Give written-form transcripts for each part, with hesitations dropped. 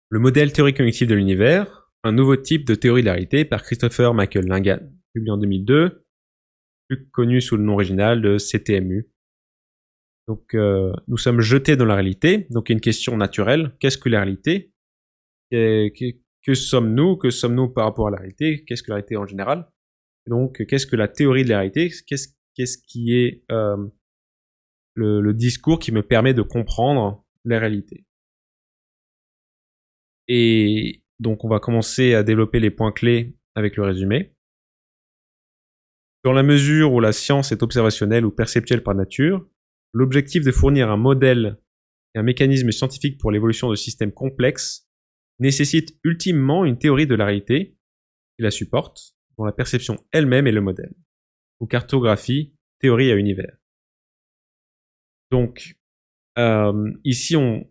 Le modèle théorique cognitif de l'univers, un nouveau type de théorie de la réalité par Christopher Michael Langan, publié en 2002, plus connu sous le nom original de CTMU. Donc, nous sommes jetés dans la réalité. Donc, il y a une question naturelle. Qu'est-ce que la réalité? Que sommes-nous? Que sommes-nous par rapport à la réalité? Qu'est-ce que la réalité en général? Donc, qu'est-ce que la théorie de la réalité? Qu'est-ce qui est le discours qui me permet de comprendre la réalité? Et donc, on va commencer à développer les points clés avec le résumé. Dans la mesure où la science est observationnelle ou perceptuelle par nature, l'objectif de fournir un modèle et un mécanisme scientifique pour l'évolution de systèmes complexes nécessite ultimement une théorie de la réalité qui la supporte, dont la perception elle-même est le modèle, ou cartographie, théorie à univers. Donc, ici, on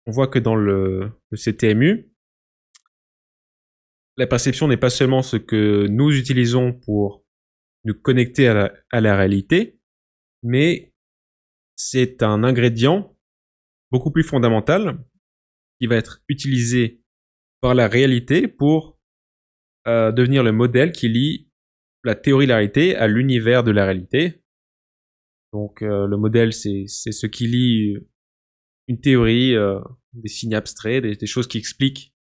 voit que dans le CTMU, la perception n'est pas seulement ce que nous utilisons pour nous connecter à la réalité, mais c'est un ingrédient beaucoup plus fondamental qui va être utilisé par la réalité pour devenir le modèle qui lie la théorie de la réalité à l'univers de la réalité. Donc le modèle, c'est ce qui lie une théorie, des signes abstraits, des choses qui expliquent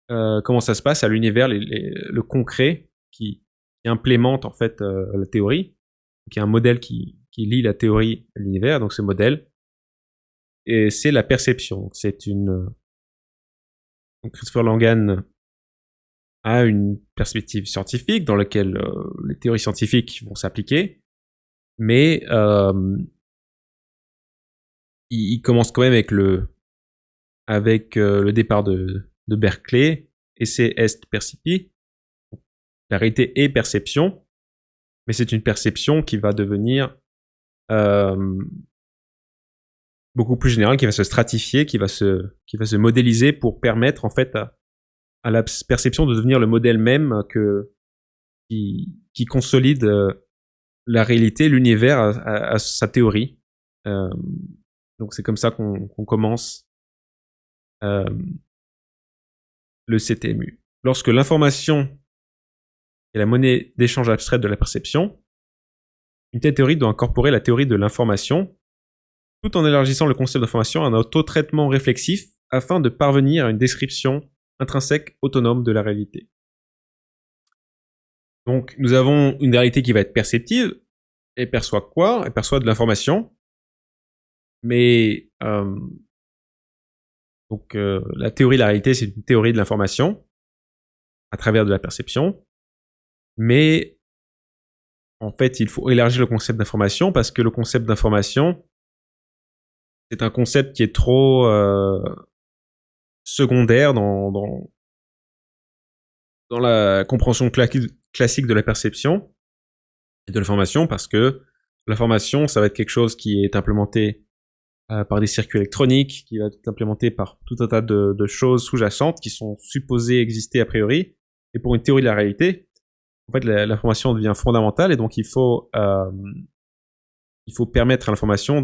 comment ça se passe à l'univers, le concret qui implémente en fait la théorie, qui est un modèle qui lie la théorie à l'univers, donc ce modèle, et c'est la perception. C'est donc Christopher Langan a une perspective scientifique dans laquelle les théories scientifiques vont s'appliquer, mais il commence quand même avec le départ de Berkeley, esse est percipi, la réalité est perception, mais c'est une perception qui va devenir beaucoup plus générale, qui va se stratifier, qui va se modéliser pour permettre en fait à la perception de devenir le modèle même qui consolide la réalité, l'univers à sa théorie. Donc c'est comme ça qu'on commence le CTMU. Lorsque l'information est la monnaie d'échange abstraite de la perception, une telle théorie doit incorporer la théorie de l'information, tout en élargissant le concept d'information à un auto-traitement réflexif afin de parvenir à une description intrinsèque autonome de la réalité. Donc nous avons une réalité qui va être perceptive. Elle perçoit quoi? Elle perçoit de l'information. Mais donc la théorie de la réalité, c'est une théorie de l'information à travers de la perception. Mais en fait, il faut élargir le concept d'information parce que le concept d'information, c'est un concept qui est trop secondaire dans la compréhension classique de la perception et de l'information, parce que l'information, ça va être quelque chose qui est implémenté par des circuits électroniques, qui va être implémenté par tout un tas de choses sous-jacentes qui sont supposées exister a priori. Et pour une théorie de la réalité, en fait, l'information devient fondamentale, et donc il faut permettre à l'information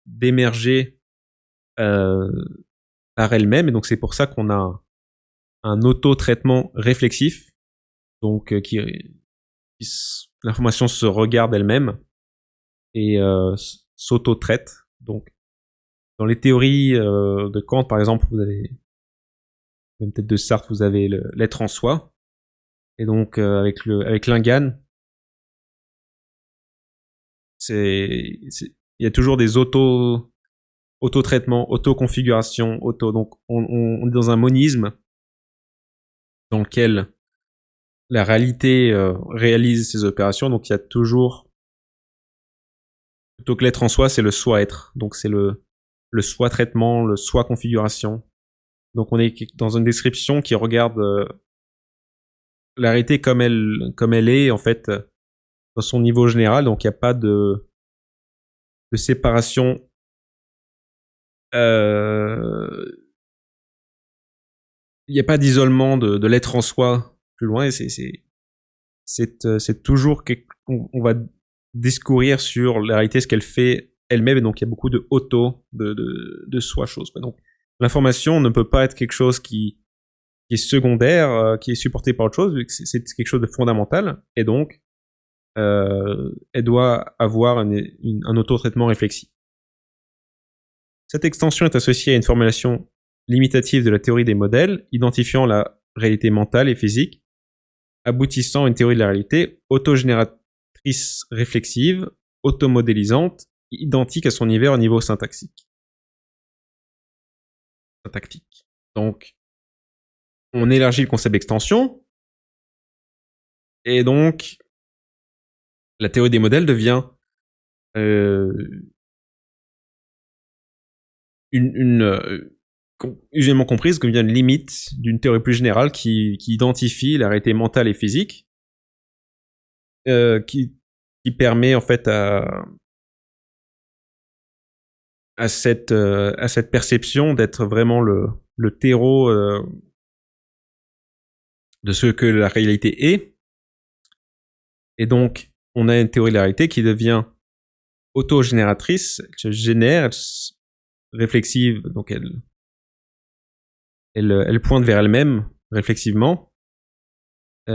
d'émerger par elle-même, et donc c'est pour ça qu'on a un auto-traitement réflexif, donc l'information se regarde elle-même et s'auto-traite. Donc dans les théories de Kant, par exemple, vous avez, même peut-être de Sartre, vous avez l'être en soi, et donc avec Langan, il y a toujours des auto-traitements, auto-configurations, donc on est dans un monisme dans lequel la réalité réalise ses opérations, donc il y a toujours, plutôt que l'être en soi, c'est le soi-être, donc c'est le soi-traitement, le soi-configuration. Donc on est dans une description qui regarde la réalité comme elle est, en fait, dans son niveau général, donc il n'y a pas de séparation il n'y a pas d'isolement de l'être en soi plus loin, et c'est toujours on va discourir sur la réalité, ce qu'elle fait elle-même, et donc il y a beaucoup de soi chose. Donc l'information ne peut pas être quelque chose qui est secondaire, qui est supporté par autre chose, vu que c'est quelque chose de fondamental, et donc elle doit avoir un auto-traitement réflexif. Cette extension est associée à une formulation limitative de la théorie des modèles, identifiant la réalité mentale et physique, aboutissant à une théorie de la réalité autogénératrice réflexive, automodélisante, identique à son univers au niveau syntactique. Donc, on élargit le concept d'extension, et donc, la théorie des modèles devient usuellement comprise comme une limite d'une théorie plus générale qui identifie la réalité mentale et physique, qui permet en fait à cette perception d'être vraiment le terreau de ce que la réalité est. Et donc, on a une théorie de la réalité qui devient autogénératrice, elle se génère, réflexive, donc elle pointe vers elle-même réflexivement,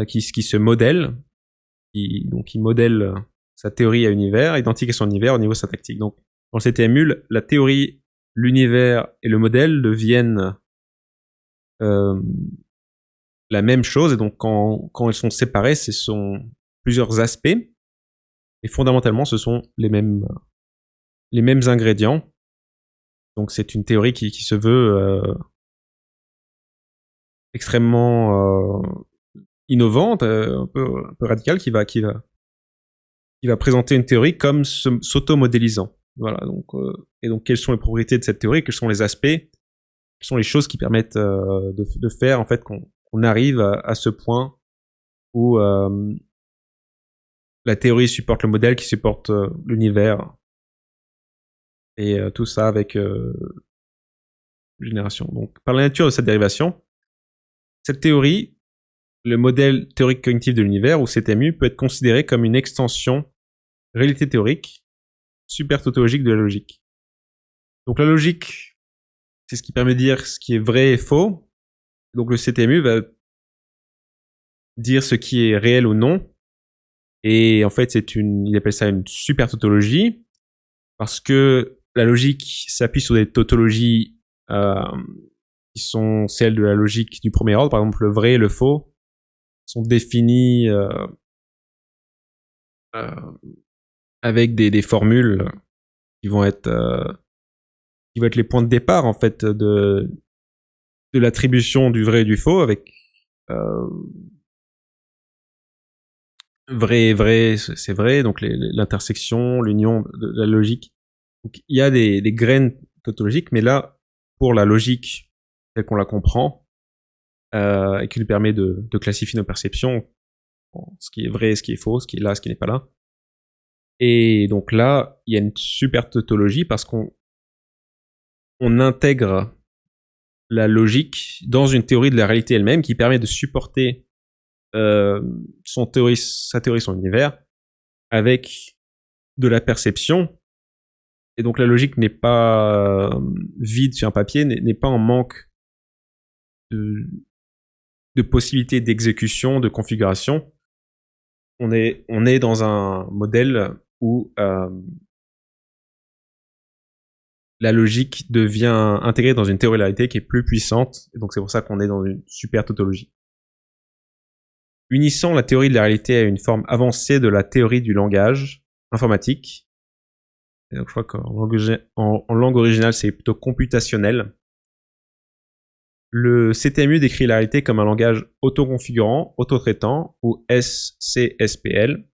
qui se modèle, qui modèle sa théorie à univers, identique à son univers au niveau syntactique. Donc, dans le CTMU, la théorie, l'univers et le modèle deviennent la même chose, et donc quand elles sont séparées, ce sont plusieurs aspects, et fondamentalement, ce sont les mêmes ingrédients. Donc, c'est une théorie qui se veut extrêmement innovante, un peu radicale, qui va présenter une théorie comme s'auto-modélisant. Voilà. Donc, et donc, quelles sont les propriétés de cette théorie? Quels sont les aspects? Quelles sont les choses qui permettent de faire en fait qu'on arrive à ce point où la théorie supporte le modèle qui supporte l'univers, et tout ça avec génération. Donc, par la nature de cette dérivation, cette théorie, le modèle théorique cognitif de l'univers, ou CTMU, peut être considéré comme une extension réalité théorique super tautologique de la logique. Donc la logique, c'est ce qui permet de dire ce qui est vrai et faux. Donc le CTMU va dire ce qui est réel ou non. Et en fait, il appelle ça une super tautologie, parce que la logique s'appuie sur des tautologies qui sont celles de la logique du premier ordre. Par exemple, le vrai et le faux sont définis avec des formules qui vont être les points de départ en fait de l'attribution du vrai et du faux, avec vrai, c'est vrai, donc l'intersection, l'union de la logique. Donc, il y a des graines tautologiques, mais là, pour la logique telle qu'on la comprend, et qui nous permet de classifier nos perceptions, ce qui est vrai, ce qui est faux, ce qui est là, ce qui n'est pas là. Et donc là, il y a une super tautologie parce qu'on intègre la logique dans une théorie de la réalité elle-même qui permet de supporter sa théorie, son univers, avec de la perception. Et donc la logique n'est pas vide sur un papier, n'est pas en manque de possibilités d'exécution, de configuration. On est dans un modèle où la logique devient intégrée dans une théorie de la réalité qui est plus puissante, et donc c'est pour ça qu'on est dans une super tautologie. Unissant la théorie de la réalité à une forme avancée de la théorie du langage informatique, et donc je crois qu'en langue originale c'est plutôt computationnel, le CTMU décrit la réalité comme un langage autoconfigurant, autotraitant, ou SCSPL,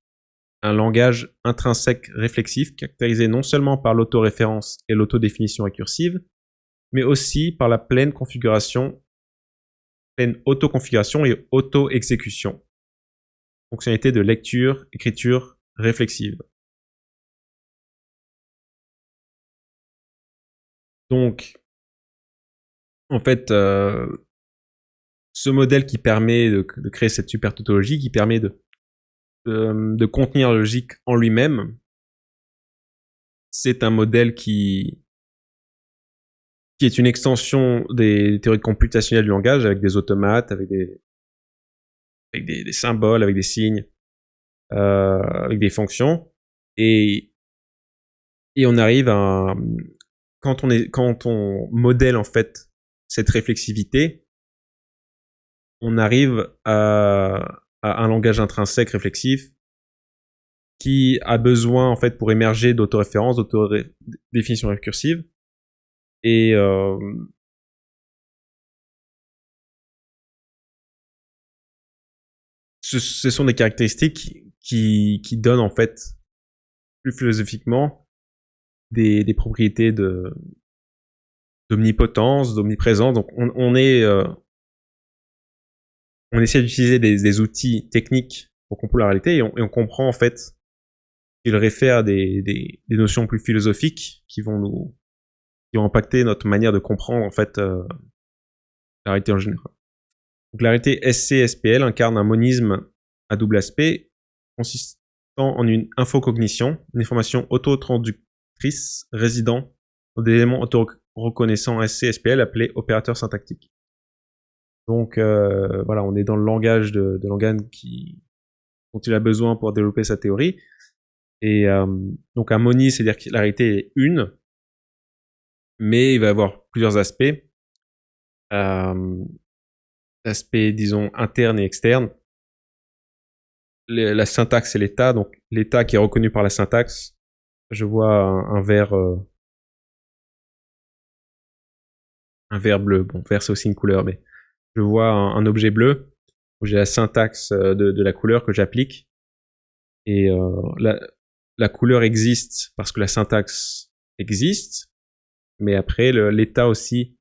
un langage intrinsèque réflexif caractérisé non seulement par l'autoréférence et l'autodéfinition récursive, mais aussi par la pleine autoconfiguration et auto-exécution. Fonctionnalité de lecture, écriture réflexive. Donc, en fait, ce modèle qui permet de créer cette super tautologie, qui permet de contenir la logique en lui-même, c'est un modèle qui qui est une extension des théories computationnelles du langage avec des automates, avec des symboles, avec des signes, avec des fonctions. Et on arrive à, quand on modèle en fait cette réflexivité, on arrive à un langage intrinsèque réflexif qui a besoin en fait pour émerger d'autoréférence, d'autodéfinition récursive. Et ce sont des caractéristiques qui donnent en fait plus philosophiquement des propriétés d'omnipotence, d'omniprésence. Donc on essaie d'utiliser des outils techniques pour comprendre la réalité et on comprend en fait qu'il réfère des notions plus philosophiques qui vont impacter notre manière de comprendre en fait la réalité en général. Donc la réalité SC-SPL incarne un monisme à double aspect consistant en une infocognition, une information auto-traductrice résidant dans des éléments auto-reconnaissants SC-SPL appelés opérateurs syntactiques. Donc voilà, on est dans le langage de Langan dont il a besoin pour développer sa théorie. Et donc un monisme, c'est-à-dire que la réalité est une, mais il va avoir plusieurs aspects. Aspects, disons, internes et externes. La syntaxe et l'état. Donc l'état qui est reconnu par la syntaxe. Je vois un vert bleu. Bon, vert c'est aussi une couleur, mais je vois un objet bleu où j'ai la syntaxe de la couleur que j'applique. Et la couleur existe parce que la syntaxe existe, mais après l'état aussi,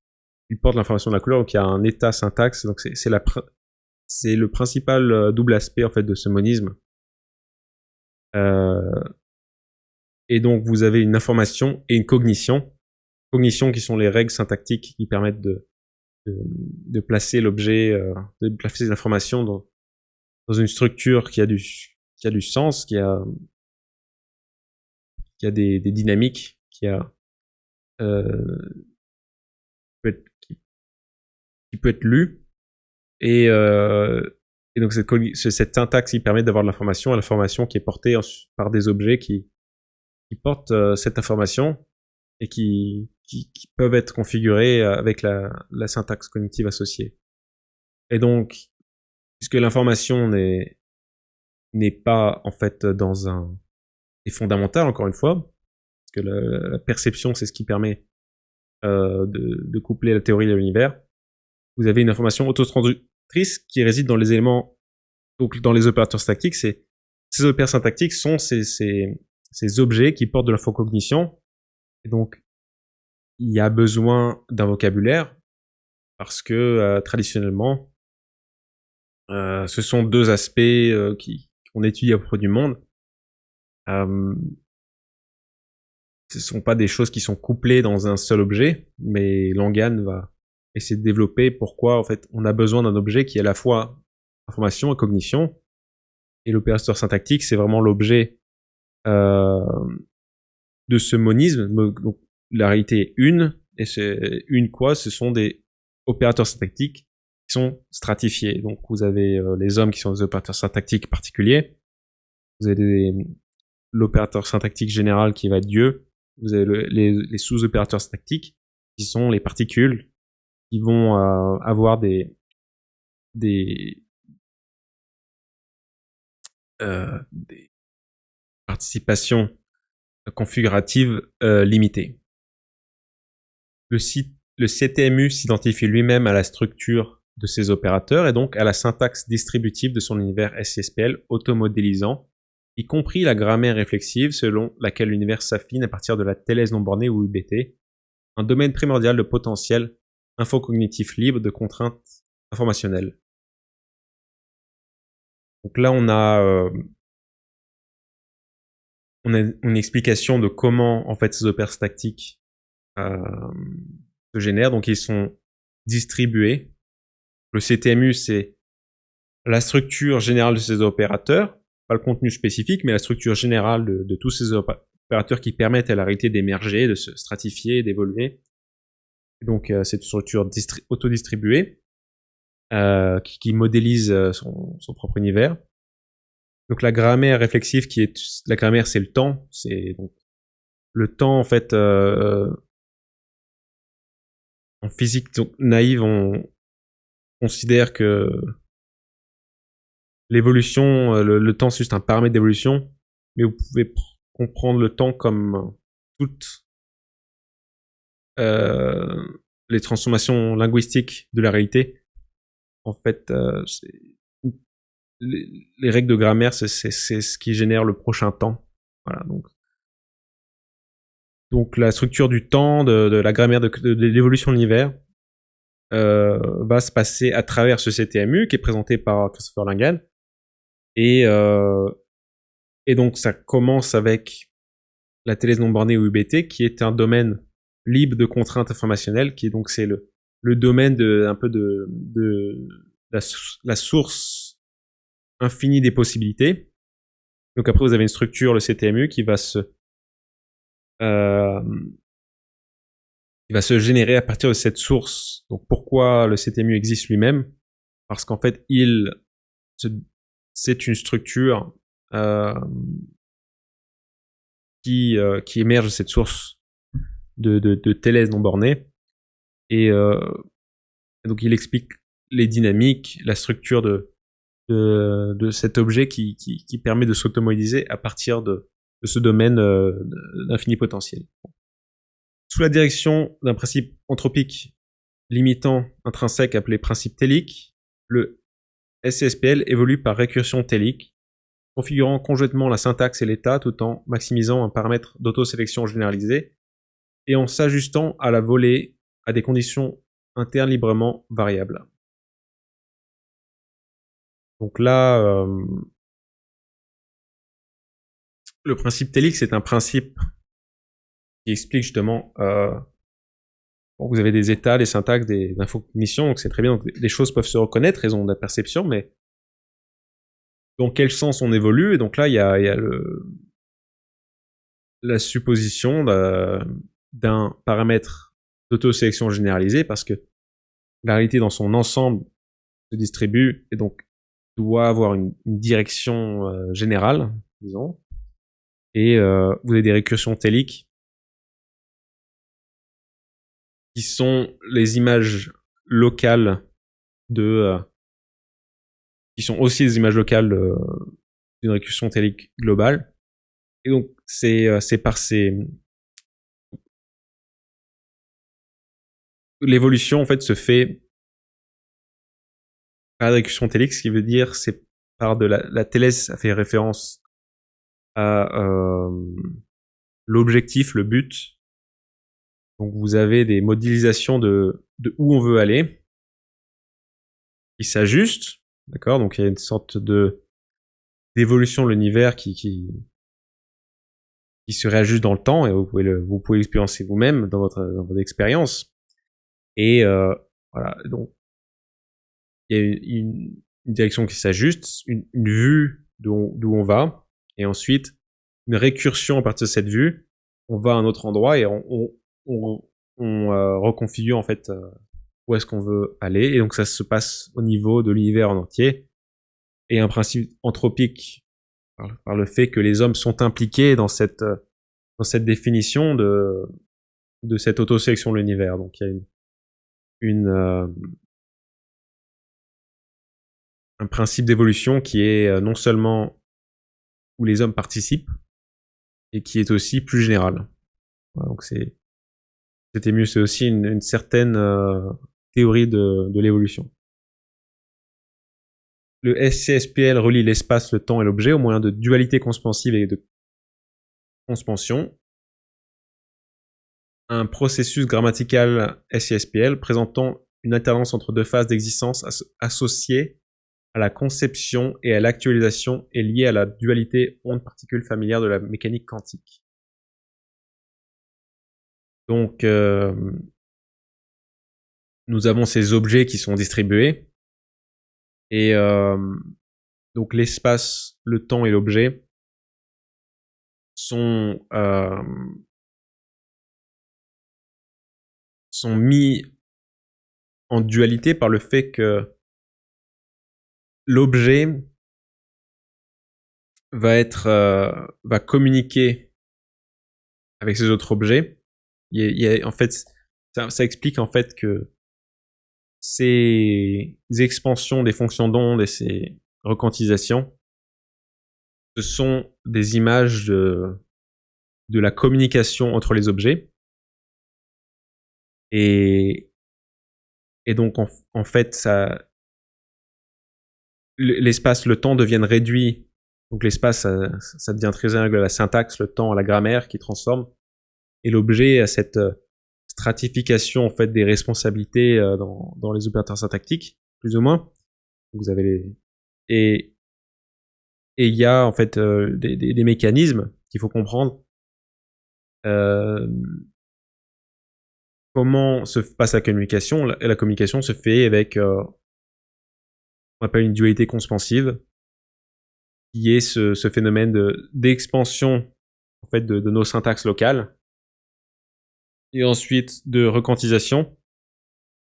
il porte l'information de la couleur, donc il y a un état syntaxe, donc c'est le principal double aspect en fait de ce monisme. Et donc vous avez une information et une cognition qui sont les règles syntactiques qui permettent de placer l'objet, de placer l'information dans une structure qui a du sens, qui a des dynamiques, qui peut être lu. Et donc cette syntaxe qui permet d'avoir de l'information qui est portée par des objets qui portent cette information et qui peuvent être configurés avec la syntaxe cognitive associée. Et donc, puisque l'information n'est pas en fait est fondamentale encore une fois, parce que la perception c'est ce qui permet de coupler la théorie de l'univers. Vous avez une information autotraductrice qui réside dans les éléments, donc dans les opérateurs syntactiques. Ces opérateurs syntactiques sont ces objets qui portent de l'infocognition. Et donc, il y a besoin d'un vocabulaire parce que traditionnellement, ce sont deux aspects qu'on étudie à propos du monde. Ce sont pas des choses qui sont couplées dans un seul objet, mais Langan va essayer de développer pourquoi en fait on a besoin d'un objet qui est à la fois information et cognition. Et l'opérateur syntactique, c'est vraiment l'objet de ce monisme. Donc, la réalité est une, et c'est une quoi? Ce sont des opérateurs syntactiques qui sont stratifiés. Donc vous avez les hommes qui sont des opérateurs syntactiques particuliers. Vous avez l'opérateur syntactique général qui va être Dieu. Vous avez les sous-opérateurs syntactiques qui sont les particules qui vont avoir des participations configuratives limitées. Le CTMU s'identifie lui-même à la structure de ses opérateurs et donc à la syntaxe distributive de son univers SCSPL automodélisant, y compris la grammaire réflexive selon laquelle l'univers s'affine à partir de la télèse non bornée ou UBT, un domaine primordial de potentiel infocognitif libre de contraintes informationnelles. Donc là, on a une explication de comment en fait ces opérateurs syntactiques se génèrent. Donc ils sont distribués. Le CTMU, c'est la structure générale de ces opérateurs, pas le contenu spécifique, mais la structure générale de tous ces opérateurs qui permettent à la réalité d'émerger, de se stratifier, d'évoluer. Et donc c'est une structure autodistribuée qui modélise son propre univers. Donc la grammaire réflexive la grammaire, c'est le temps. C'est donc le temps en fait en physique donc, naïve, on considère que l'évolution, le temps c'est juste un paramètre d'évolution, mais vous pouvez comprendre le temps comme toutes les transformations linguistiques de la réalité. En fait, les règles de grammaire, c'est ce qui génère le prochain temps. Voilà, donc la structure du temps, de la grammaire de l'évolution de l'univers, va se passer à travers ce CTMU qui est présenté par Christopher Langan. Et donc ça commence avec la thèse non bornée ou UBT, qui est un domaine libre de contraintes informationnelles, qui est donc c'est le domaine un peu de la source infinie des possibilités. Donc après vous avez une structure, le CTMU, qui va se générer à partir de cette source. Donc pourquoi le CTMU existe lui-même? Parce qu'en fait c'est une structure qui émerge de cette source de thèse non bornée. Et donc il explique les dynamiques, la structure de cet objet qui permet de s'automodéliser à partir de ce domaine d'infini potentiel. Sous la direction d'un principe anthropique limitant intrinsèque appelé principe télique, le SCSPL évolue par récursion télique, configurant conjointement la syntaxe et l'état tout en maximisant un paramètre d'autosélection généralisé et en s'ajustant à la volée à des conditions internes librement variables. Donc là, le principe télique, c'est un principe qui explique justement vous avez des états, des syntaxes, des infocognitions, donc c'est très bien, donc les choses peuvent se reconnaître, elles ont de la perception, mais dans quel sens on évolue? Et donc là, il y a la supposition d'un paramètre d'autosélection généralisée, parce que la réalité dans son ensemble se distribue et donc doit avoir une direction générale, disons. Et vous avez des récursions téliques qui sont les images locales qui sont aussi des images locales d'une récursion télique globale. Et donc c'est par l'évolution en fait se fait par récursion télique, ce qui veut dire c'est par de la télèse, ça fait référence à l'objectif, le but. Donc vous avez des modélisations de où on veut aller qui s'ajustent, d'accord? Donc il y a une sorte d'évolution de l'univers qui se réajuste dans le temps et vous pouvez l'expériencer vous-même dans votre expérience. Et voilà, donc il y a une direction qui s'ajuste, une vue d'où on va, et ensuite une récursion à partir de cette vue. On va à un autre endroit et on reconfigure en fait où est-ce qu'on veut aller. Et donc ça se passe au niveau de l'univers en entier. Et un principe anthropique par le fait que les hommes sont impliqués dans cette définition de cette autosélection de l'univers. Donc il y a un principe d'évolution qui est non seulement où les hommes participent, et qui est aussi plus général. Voilà, donc c'était mieux, c'est aussi une certaine théorie de l'évolution. Le SCSPL relie l'espace, le temps et l'objet au moyen de dualité conspensive et de conspension. Un processus grammatical SCSPL présentant une alternance entre deux phases d'existence associées à la conception et à l'actualisation est liée à la dualité onde-particule familière de la mécanique quantique. Donc, nous avons ces objets qui sont distribués, et donc l'espace, le temps et l'objet sont sont mis en dualité par le fait que l'objet va communiquer avec ces autres objets. En fait, ça explique en fait que ces expansions des fonctions d'onde et ces requantisations, ce sont des images de la communication entre les objets. Et donc, en fait, l'espace, le temps deviennent réduits. Donc l'espace, ça devient très à la syntaxe, le temps à la grammaire qui transforme. Et l'objet a cette stratification en fait des responsabilités dans les opérateurs syntactiques, plus ou moins. Vous avez et il y a en fait des mécanismes qu'il faut comprendre. Comment se passe la communication? La communication se fait avec on appelle une dualité conspensive, qui est ce phénomène d'expansion en fait de nos syntaxes locales, et ensuite de requantisation,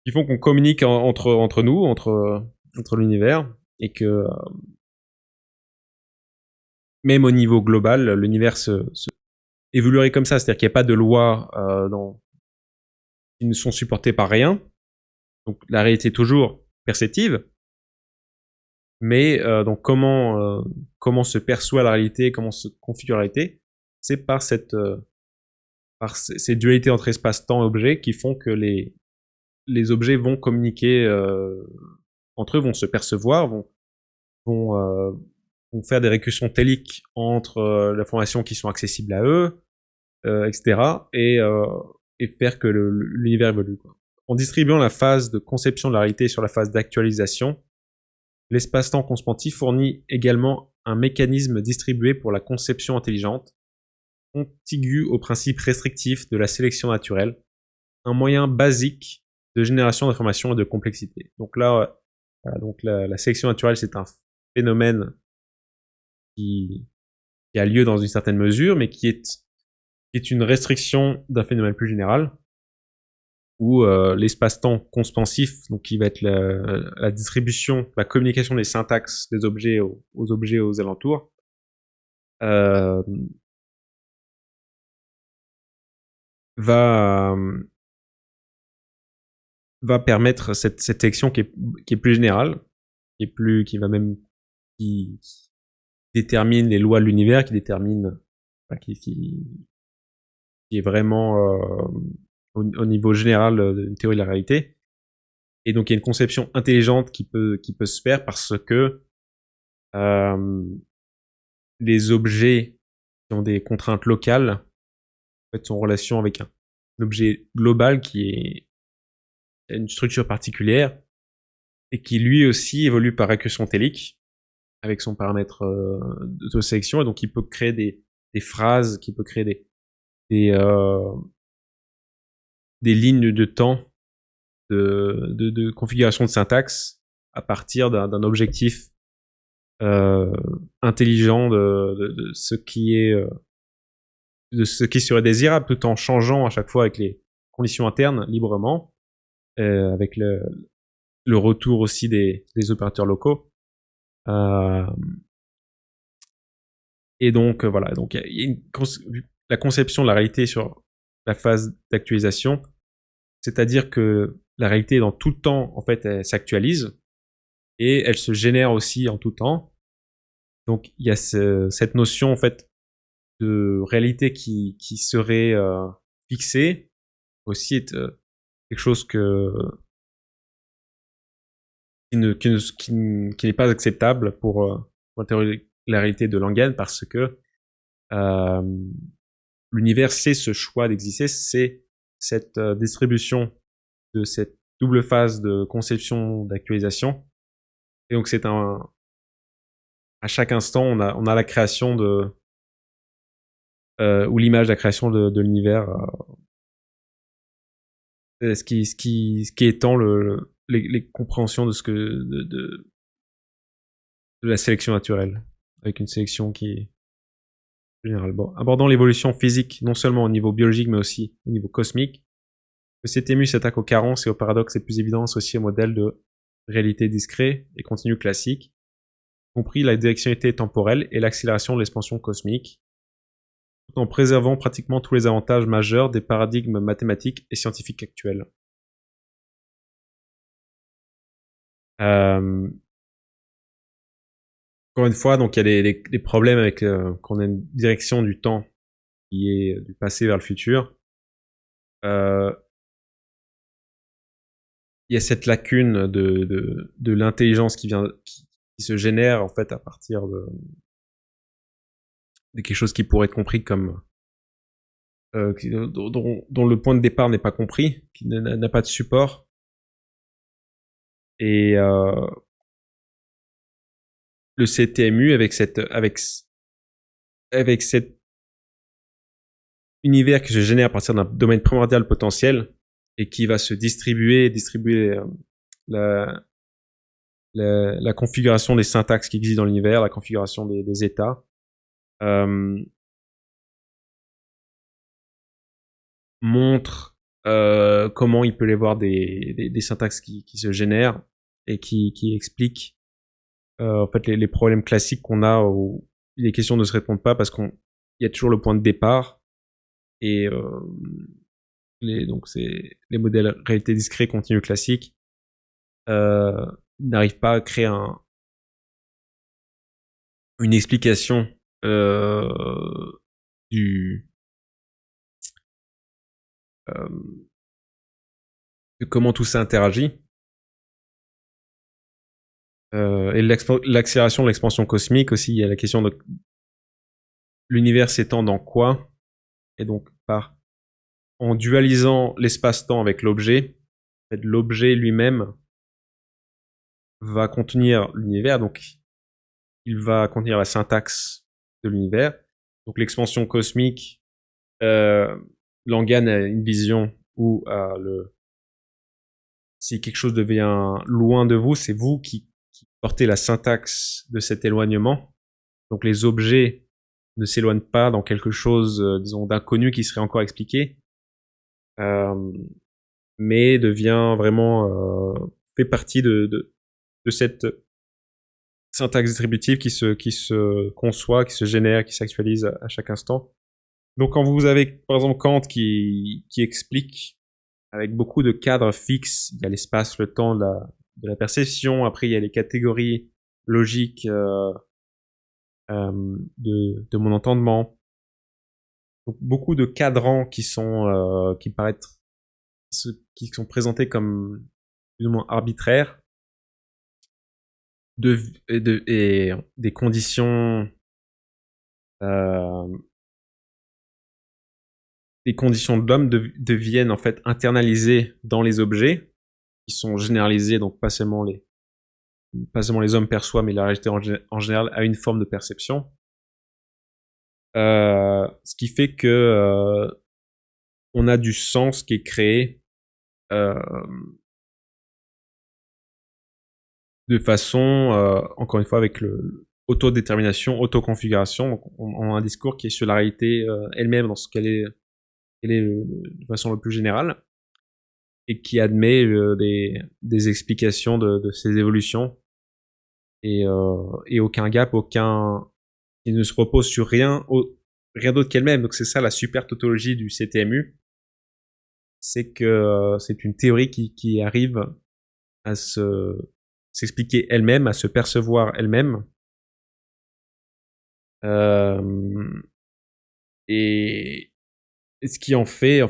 qui font qu'on communique entre nous, entre l'univers, et que même au niveau global, l'univers se évoluerait comme ça, c'est-à-dire qu'il n'y a pas de lois qui ne sont supportées par rien. Donc la réalité est toujours perceptive, mais donc comment se perçoit la réalité, comment se configure la réalité, c'est par ces dualités entre espace-temps et objet qui font que les objets vont communiquer entre eux, vont se percevoir, vont faire des récursions téliques entre l'information qui sont accessibles à eux, etc. Et faire que l'univers évolue, quoi. En distribuant la phase de conception de la réalité sur la phase d'actualisation, l'espace-temps conspentif fournit également un mécanisme distribué pour la conception intelligente, contigu au principe restrictif de la sélection naturelle, un moyen basique de génération d'informations et de complexité. Donc là, donc la sélection naturelle, c'est un phénomène qui a lieu dans une certaine mesure, mais qui est une restriction d'un phénomène plus général, où l'espace-temps conspensif, donc qui va être la distribution, la communication des syntaxes des objets aux objets aux alentours, va permettre cette sélection qui est plus générale, qui détermine les lois de l'univers, qui détermine, qui est vraiment au niveau général d'une théorie de la réalité. Et donc il y a une conception intelligente qui peut se faire parce que les objets qui ont des contraintes locales en fait, sont en relation avec un objet global qui a une structure particulière et qui lui aussi évolue par récursion télique avec son paramètre de sélection, et donc il peut créer des phrases, qui peut créer des lignes de temps de configuration de syntaxe à partir d'un objectif intelligent de ce qui est de ce qui serait désirable, tout en changeant à chaque fois avec les conditions internes librement, avec le retour aussi des opérateurs locaux. Et donc voilà, donc il y a la conception de la réalité sur la phase d'actualisation, c'est-à-dire que la réalité dans tout le temps, en fait, elle s'actualise et elle se génère aussi en tout temps. Donc il y a cette notion en fait de réalité qui serait fixée aussi est quelque chose qui n'est pas acceptable pour la théorie de la réalité de Langen, parce que l'univers, c'est ce choix d'exister, c'est cette distribution de cette double phase de conception d'actualisation. Et donc c'est à chaque instant on a la création de ou l'image de la création de l'univers, ce qui étend les compréhensions de ce que de la sélection naturelle, avec une sélection qui est générale. Bon, abordant l'évolution physique non seulement au niveau biologique mais aussi au niveau cosmique, Le CTMU s'attaque aux carences et aux paradoxes les plus évidents associés au modèle de réalité discret et continu classique, y compris la directionnalité temporelle et l'accélération de l'expansion cosmique, tout en préservant pratiquement tous les avantages majeurs des paradigmes mathématiques et scientifiques actuels. Encore une fois, donc il y a des problèmes avec qu'on a une direction du temps qui est du passé vers le futur. Il y a cette lacune de l'intelligence qui se génère en fait à partir de quelque chose qui pourrait être compris comme dont le point de départ n'est pas compris, qui n'a pas de support. Et le CTMU avec cet univers qui se génère à partir d'un domaine primordial potentiel et qui va se distribuer la configuration des syntaxes qui existent dans l'univers, la configuration des états. Montre comment il peut y avoir des syntaxes qui se génèrent et qui expliquent en fait les problèmes classiques qu'on a où les questions ne se répondent pas parce qu'il y a toujours le point de départ et donc c'est les modèles réalité discret continu classique n'arrivent pas à créer une explication de comment tout ça interagit. Et l'accélération de l'expansion cosmique aussi, il y a la question de l'univers s'étend dans quoi, et donc en dualisant l'espace-temps avec l'objet, en fait, l'objet lui-même va contenir l'univers, donc il va contenir la syntaxe de l'univers. Donc l'expansion cosmique, Langan a une vision où si quelque chose devient loin de vous, c'est vous qui portez la syntaxe de cet éloignement. Donc les objets ne s'éloignent pas dans quelque chose, disons, d'inconnu qui serait encore expliqué, mais devient vraiment fait partie de cette syntaxe distributive qui se conçoit, qui se génère, qui s'actualise à chaque instant. Donc quand vous avez par exemple Kant qui explique avec beaucoup de cadres fixes, il y a l'espace, le temps, de la perception, après il y a les catégories logiques de mon entendement. Donc, beaucoup de cadrans qui sont qui sont présentés comme plus ou moins arbitraires et des conditions de l'homme deviennent en fait internalisées dans les objets qui sont généralisés, donc pas seulement les hommes perçoivent, mais la réalité en général a une forme de perception. Ce qui fait que on a du sens qui est créé de façon, encore une fois, avec autodétermination, autoconfiguration. Donc, on a un discours qui est sur la réalité elle-même dans ce qu'elle est de façon le plus générale et qui admet des explications de ces évolutions et aucun gap, qui ne se repose sur rien d'autre qu'elle-même. Donc c'est ça la super tautologie du CTMU, c'est que c'est une théorie qui arrive à s'expliquer elle-même, à se percevoir elle-même, et ce qui en fait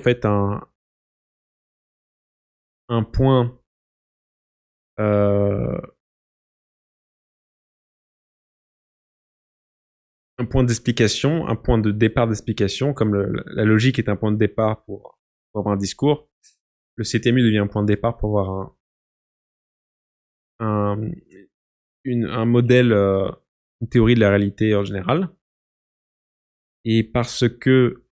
un point un point d'explication, un point de départ d'explication, comme la logique est un point de départ pour avoir un discours, le CTMU devient un point de départ pour avoir un modèle, une théorie de la réalité en général. Et parce que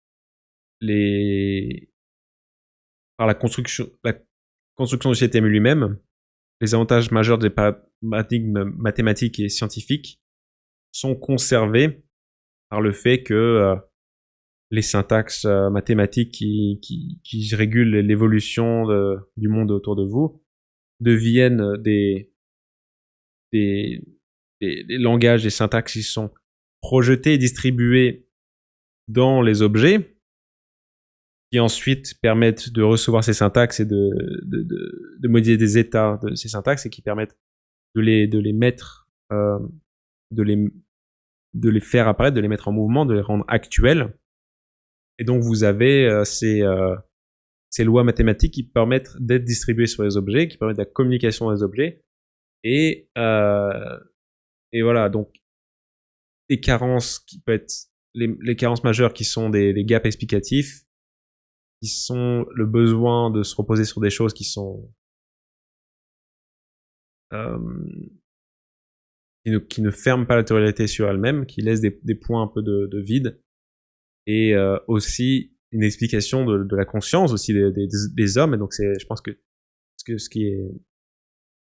par la construction du CTMU lui-même, les avantages majeurs des paradigmes mathématiques et scientifiques sont conservés par le fait que les syntaxes mathématiques qui régulent l'évolution du monde autour de vous deviennent des langages, des syntaxes qui sont projetés et distribués dans les objets, qui ensuite permettent de recevoir ces syntaxes et de modifier des états de ces syntaxes et qui permettent de les mettre, de les faire apparaître, de les mettre en mouvement, de les rendre actuels. Et donc vous avez ces lois mathématiques qui permettent d'être distribuées sur les objets, qui permettent la communication des objets. Et voilà, donc les carences qui peuvent être les carences majeures qui sont des gaps explicatifs, qui sont le besoin de se reposer sur des choses qui sont qui ne ferment pas la théorie de la réalité sur elle-même, qui laissent des points un peu de vide, et aussi une explication de la conscience aussi des hommes. Et donc je pense que ce qui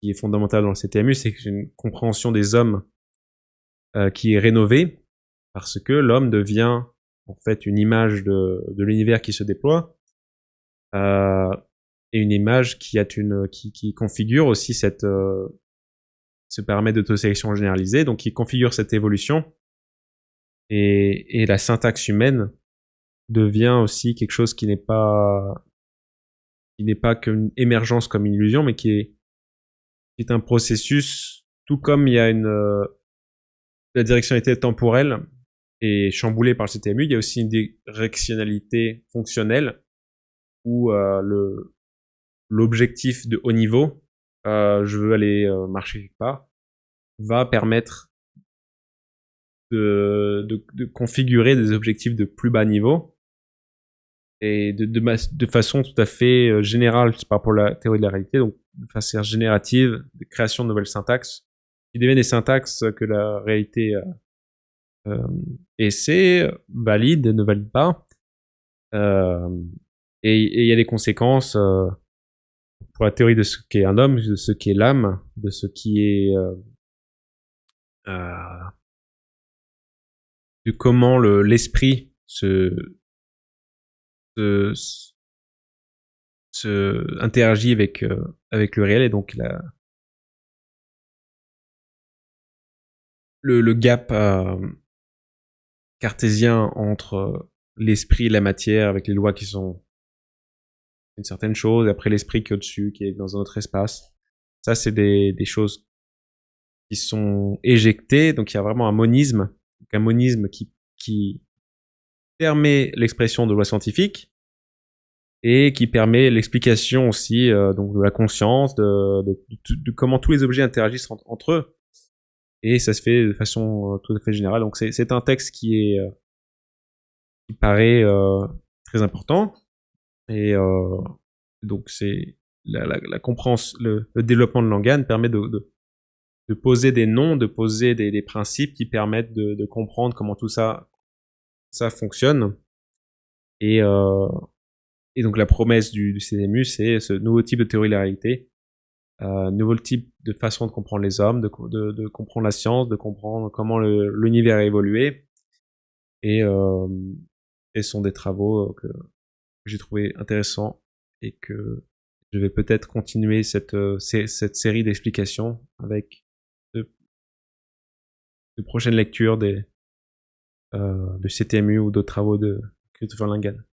est fondamental dans le CTMU, c'est que j'ai une compréhension des hommes qui est rénovée, parce que l'homme devient en fait une image de l'univers qui se déploie, et une image qui configure aussi ce paramètre d'autosélection généralisée, donc qui configure cette évolution, et la syntaxe humaine devient aussi quelque chose qui n'est pas qu'une émergence comme une illusion, mais qui est un processus, tout comme il y a la directionnalité temporelle est chamboulée par le CTMU, il y a aussi une directionnalité fonctionnelle où l'objectif de haut niveau, je veux aller marcher quelque part, va permettre de configurer des objectifs de plus bas niveau, et de façon tout à fait générale par rapport à la théorie de la réalité, donc de façon générative, de création de nouvelles syntaxes, qui deviennent des syntaxes que la réalité essaie, valide, ne valide pas, et il y a des conséquences pour la théorie de ce qu'est un homme, de ce qu'est l'âme, de ce qui est de comment l'esprit se interagit avec le réel, et donc le gap cartésien entre l'esprit et la matière, avec les lois qui sont une certaine chose, et après l'esprit qui est au-dessus, qui est dans un autre espace. Ça, c'est des choses qui sont éjectées, donc il y a vraiment un monisme qui permet l'expression de lois scientifiques, et qui permet l'explication aussi donc de la conscience, de comment tous les objets interagissent entre eux, et ça se fait de façon tout à fait générale. Donc c'est un texte qui paraît très important, et donc c'est la compréhension, le développement de langage permet de poser des noms, de poser des principes qui permettent de comprendre comment tout ça fonctionne, et donc la promesse du CMU, c'est ce nouveau type de théorie de la réalité, nouveau type de façon de comprendre les hommes, de comprendre la science, de comprendre comment l'univers a évolué, et ce sont des travaux que j'ai trouvé intéressants, et que je vais peut-être continuer cette série d'explications avec de prochaines lectures de CTMU ou d'autres travaux de Christopher Langan.